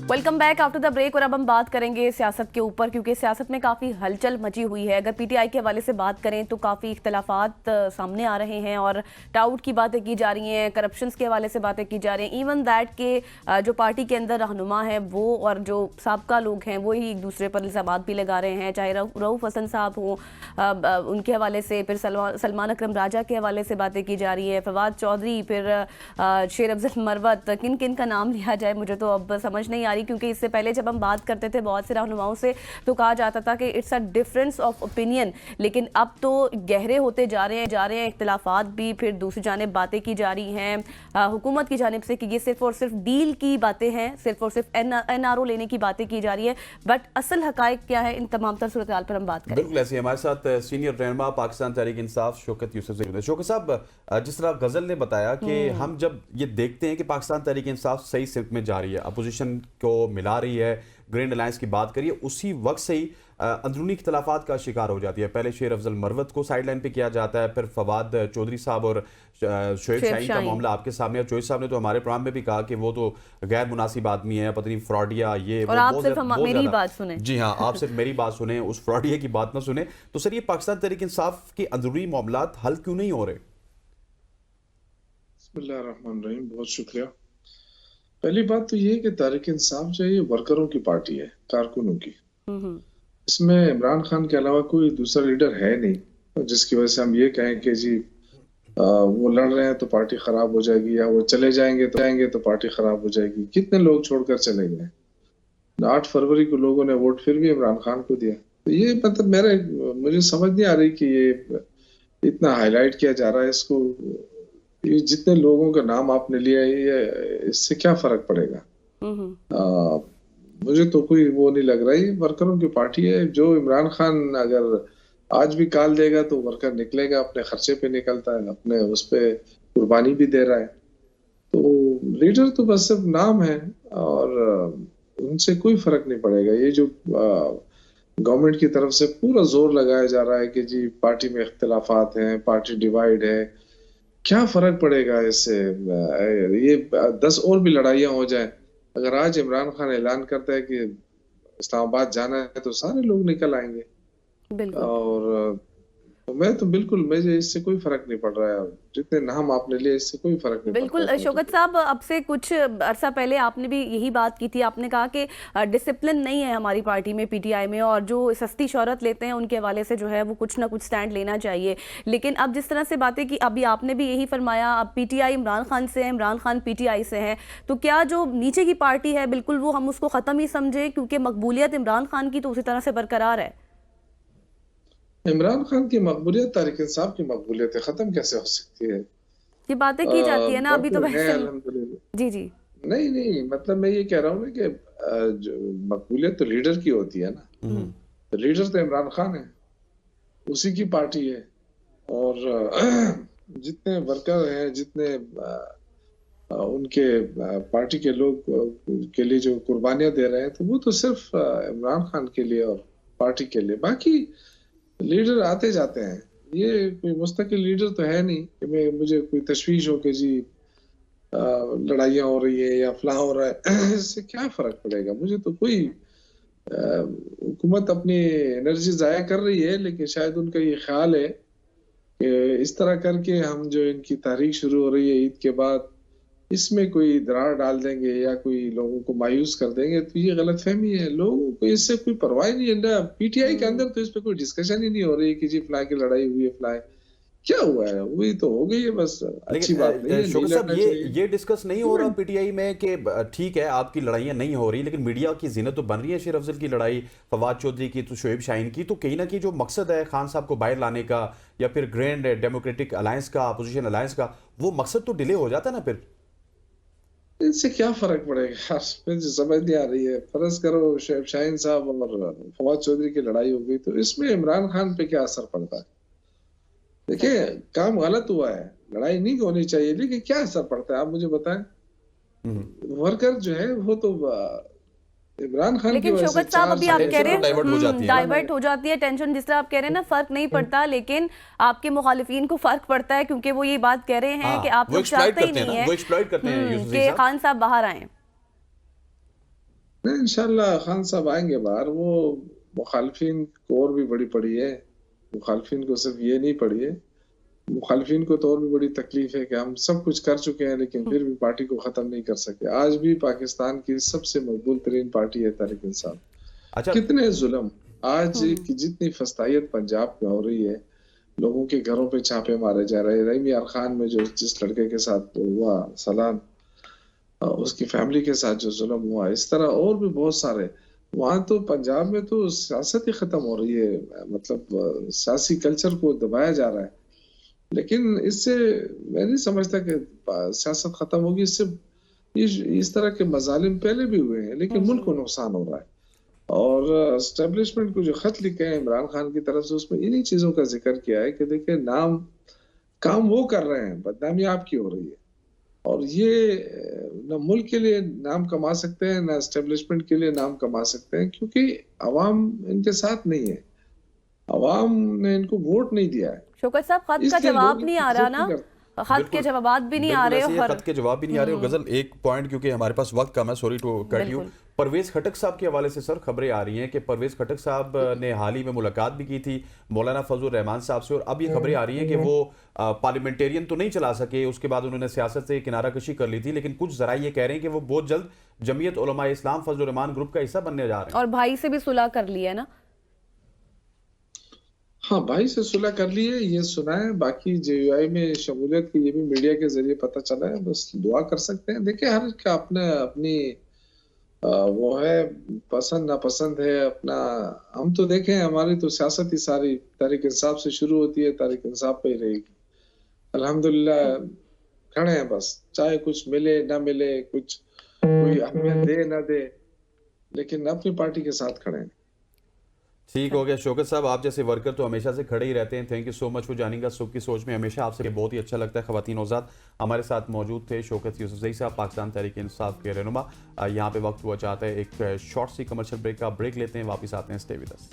Welcome back after the break. और अब हम बात करेंगे सियासत के ऊपर, क्योंकि सियासत में काफ़ी हलचल मची हुई है। अगर पीटीआई के हवाले से बात करें तो काफ़ी इख्तलाफात सामने आ रहे हैं और टाउट की बातें की जा रही हैं, करप्शंस के हवाले से बातें की जा रही हैं। इवन दैट के जो पार्टी के अंदर रहनुमा है वो और जो साबका लोग हैं वो ही एक दूसरे पर इल्ज़ामात भी लगा रहे हैं, चाहे रऊफ़ हसन साहब हों, उनके हवाले से, फिर सलमान अकरम राजा के हवाले से बातें की जा रही है, फवाद चौधरी, फिर शेर अफजल मरवत। किन किन का नाम लिया जाए मुझे तो अब समझ नहीं आ रही, क्योंकि इससे पहले जब हम बात करते थे बहुत से रहनुमाओं से तो कहा जाता था कि it's a difference of opinion, लेकिन अब तो गहरे होते जा रहे हैं इख्तलाफात भी। फिर दूसरी जानिब बातें की जा रही हैं हुकूमत की जानिब से कि ये सिर्फ और सिर्फ डील की बातें हैं, सिर्फ और सिर्फ एनआरओ लेने की बातें की जा रही है। बट असल हकायक क्या है, इन तमाम तर सूरत हाल पर हम बात करें। बिल्कुल ऐसे हमारे साथ सीनियर रहनुमा पाकिस्तान तहरीक इंसाफ शौकत यूसुफ से। शौकत साहब, जिस तरह गजल ने बताया कि हम जब ये देखते हैं कि पाकिस्तान तहरीक इंसाफ सही सिमत में जा रही है, अपोजिशन को मिला रही है, ग्रैंड अलायंस की बात करिए, उसी वक्त से ही अंदरूनी इख्तलाफात का शिकार हो जाती है। पहले शेर अफजल मरवत को साइड लाइन पे किया जाता है, फिर फवाद चौधरी साहब और शोएब शाहीन का मामला आपके सामने। और चौधरी साहब ने तो हमारे प्रोग्राम में भी कहा कि वो तो गैर मुनासिब आदमी है, पता नहीं फ्रॉडिया, ये और आप सिर्फ मेरी बात सुने। जी हाँ, आप सिर्फ मेरी बात सुने, उस फ्रॉडिया की बात ना सुने। तो सर, ये पाकिस्तान तहरीक इंसाफ के अंदरूनी मामलात हल क्यों नहीं हो रहे? बिस्मिल्लाहिर्रहमानिर्रहीम, बहुत शुक्रिया। पहली बात तो ये कि तहरीक इंसाफ जो है ये वर्करों की पार्टी है, कारकुनों की। इसमें इमरान खान के अलावा कोई दूसरा लीडर है नहीं जिसकी वजह से हम ये कहें कि जी वो लड़ रहे हैं तो पार्टी खराब हो जाएगी, या वो चले जाएंगे तो पार्टी खराब हो जाएगी। कितने लोग छोड़कर चले गए। 8 फरवरी को लोगों ने वोट फिर भी इमरान खान को दिया। तो ये मतलब मुझे समझ नहीं आ रही कि ये इतना हाईलाइट किया जा रहा है इसको। ये जितने लोगों का नाम आपने लिया है, ये इससे क्या फर्क पड़ेगा? मुझे तो कोई वो नहीं लग रहा है। वर्करों की पार्टी है। जो इमरान खान अगर आज भी काल देगा तो वर्कर निकलेगा, अपने खर्चे पे निकलता है, अपने उस पे कुर्बानी भी दे रहा है। तो लीडर तो बस सिर्फ नाम है और उनसे कोई फर्क नहीं पड़ेगा। ये जो गवर्नमेंट की तरफ से पूरा जोर लगाया जा रहा है कि जी पार्टी में इख्तिलाफात हैं, पार्टी डिवाइड है, क्या फर्क पड़ेगा इससे? ये 10 और भी लड़ाइयां हो जाए, अगर आज इमरान खान ऐलान करता है कि इस्लामाबाद जाना है तो सारे लोग निकल आएंगे। और तो बिल्कुल मुझे इससे कोई फर्क नहीं पड़ रहा है। जितने नाम आपने लिए इससे कोई फर्क नहीं बिल्कुल। शौकत साहब, अब से कुछ अरसा पहले आपने भी यही बात की थी। आपने कहा कि डिसिप्लिन नहीं है हमारी पार्टी में, पीटीआई में, और जो सस्ती शोहरत लेते हैं उनके हवाले से जो है वो कुछ ना कुछ स्टैंड लेना चाहिए। लेकिन अब जिस तरह से बातें की, अभी आपने भी यही फरमाया, अब पीटीआई इमरान खान से है, इमरान खान पीटीआई से है, तो क्या जो नीचे की पार्टी है बिल्कुल वो हम उसको ख़त्म ही समझे, क्योंकि मकबूलियत इमरान खान की तो उसी तरह से बरकरार है? इमरान खान की मकबूलियत तहरीक इंसाफ की मकबूलियत खत्म कैसे हो सकती है? ये बातें की जाती है ना अभी तो वैसे। जी जी, नहीं, मतलब मैं ये कह रहा हूँ ना कि मकबूलियत तो लीडर की होती है ना। तो लीडर तो इमरान खान है, उसी की पार्टी है। और जितने वर्कर हैं, जितने उनके पार्टी के लोग के लिए जो कुर्बानियां दे रहे हैं, तो वो तो सिर्फ इमरान खान के लिए और पार्टी के लिए। बाकी लीडर आते जाते हैं, ये कोई मुस्तकिल लीडर तो है नहीं कि मुझे कोई तशवीश हो कि जी लड़ाइयाँ हो रही है या फलां हो रहा है। इससे क्या फर्क पड़ेगा? मुझे तो कोई हुकूमत अपनी एनर्जी जाया कर रही है, लेकिन शायद उनका ये ख्याल है कि इस तरह करके हम जो इनकी तारीख शुरू हो रही है ईद के बाद, इसमें कोई दरार डाल देंगे या कोई लोगों को मायूस कर देंगे। तो ये गलतफहमी है, लोगों को इससे कोई परवाह नहीं है ना। पीटीआई के अंदर तो इस पे कोई डिस्कशन ही नहीं हो रही कि जी फलां की लड़ाई हुई है, फलां क्या हुआ है, वही तो हो गई है बस। अच्छी बात नहीं है। शौकत साहब, ये डिस्कस नहीं हो रहा पीटीआई में कि ठीक है आपकी लड़ाइयां नहीं हो रही, लेकिन मीडिया की जिन्नत तो बन रही है शेर अफजल की लड़ाई, फवाद चौधरी की, तो शोएब शाहीन की। तो कहीं ना कहीं जो मकसद है खान साहब को बाहर लाने का या फिर ग्रैंड डेमोक्रेटिक अलायंस का, अपोजिशन अलायंस का, वो मकसद तो डिले हो जाता है ना। फिर इससे क्या फर्क पड़ेगा? मुझे समझ नहीं आ रही है। फर्ज करो शोएब शाहीन साहब और फवाद चौधरी की लड़ाई हो गई, तो इसमें इमरान खान पे क्या असर पड़ता है? देखिए, काम गलत हुआ है, लड़ाई नहीं होनी चाहिए, लेकिन क्या असर पड़ता है आप मुझे बताएं। वर्कर जो है वो तो इमरान खान की वजह से शौकत साहब, अभी आप कह रहे हैं डाइवर्ट हो जाती है टेंशन, जिस तरह आप कह रहे हैं ना, फर्क नहीं पड़ता, लेकिन आपके मुखालिफिन को फर्क पड़ता है, क्योंकि वो ये बात कह रहे हैं कि आप लोग चाहते ही नहीं है कि खान साहब बाहर आए। नहीं, इंशाल्लाह खान साहब आएंगे बाहर। वो मुखालफिन को और भी बड़ी पड़ी है, मुखालफिन को सिर्फ ये नहीं पड़ी है, मुखालफिन को तो और भी बड़ी तकलीफ है कि हम सब कुछ कर चुके हैं लेकिन फिर भी पार्टी को खत्म नहीं कर सके। आज भी पाकिस्तान की सबसे मकबूल तरीन पार्टी है तहरीक इंसाफ। अच्छा, कितने जुल्म, आज की जितनी फस्तायत पंजाब में हो रही है, लोगों के घरों पे छापे मारे जा रहे हैं। रहीम यार खान में जो जिस लड़के के साथ हुआ सलान, उसकी फैमिली के साथ जो जुल्म हुआ, इस तरह और भी बहुत सारे। वहां तो पंजाब में तो सियासत ही खत्म हो रही है, मतलब सियासी कल्चर को दबाया जा रहा है। लेकिन इससे मैं नहीं समझता कि सियासत खत्म होगी। इससे इस तरह के मजालिम पहले भी हुए हैं लेकिन मुल्क को नुकसान हो रहा है। और एस्टेब्लिशमेंट को जो खत लिखे हैं इमरान खान की तरफ से, उसमें इन्हीं चीजों का जिक्र किया है कि देखिए, नाम काम वो कर रहे हैं, बदनामी आपकी हो रही है। और ये न मुल्क के लिए नाम कमा सकते हैं, न एस्टेब्लिशमेंट के लिए नाम कमा सकते हैं, क्योंकि अवाम इनके साथ नहीं है, अवाम ने इनको वोट नहीं दिया है। शौकत साहब, खत का इसलिए लोग जवाब नहीं इनकी आ रहा इज्जत ना, नहीं करते। खत के जवाब भी नहीं आ बिल्कुल रहे ऐसे ही और खत के जवाब भी नहीं आ रहे। और गजल एक पॉइंट, क्योंकि हमारे पास वक्त कम है, सॉरी टू कट यू, बिल्कुल। परवेज खटक साहब के हवाले से सर खबरें आ रही हैं कि परवेज खटक साहब ने हाल ही में मुलाकात भी की थी मौलाना फजल रहमान साहब से, और अब ये खबरें आ रही हैं कि वो पार्लियामेंटेरियन तो नहीं चला सके, उसके बाद उन्होंने सियासत से किनारा कशी कर ली थी, लेकिन कुछ जराए ये कह रहे हैं कि वो बहुत जल्द जमीयत उलमा इस्लाम फजल रहमान ग्रुप का हिस्सा बनने जा रहे हैं। और भाई से भी सुलह कर ली है ना। हाँ, भाई से सुलह कर ली है, ये सुना है। बाकी जेयूआई में शमूलियत की ये भी मीडिया के जरिए पता चला है। बस दुआ कर सकते हैं। देखिए, हर का अपने अपनी वो है, पसंद नापसंद है अपना। हम तो देखें, हमारी तो सियासत ही सारी तहरीक इंसाफ से शुरू होती है, तहरीक इंसाफ पे ही रहेगी। अल्हम्दुलिल्लाह खड़े हैं बस, चाहे कुछ मिले ना मिले, कुछ कोई अहमियत दे ना दे, लेकिन अपनी पार्टी के साथ खड़े हैं। ठीक हो गया शौकत साहब, आप जैसे वर्कर तो हमेशा से खड़े ही रहते हैं। Thank you so much for joining us. सबकी सोच में हमेशा आपसे बहुत ही अच्छा लगता है। खवातीन औजाद हमारे साथ मौजूद थे, शौकत यूसुफजई साहब पाकिस्तान तहरीक इंसाफ के रहनुमा। यहाँ पे वक्त हुआ चाहता है एक शॉर्ट सी कमर्शियल ब्रेक का। ब्रेक लेते हैं, वापस आते हैं। Stay with us.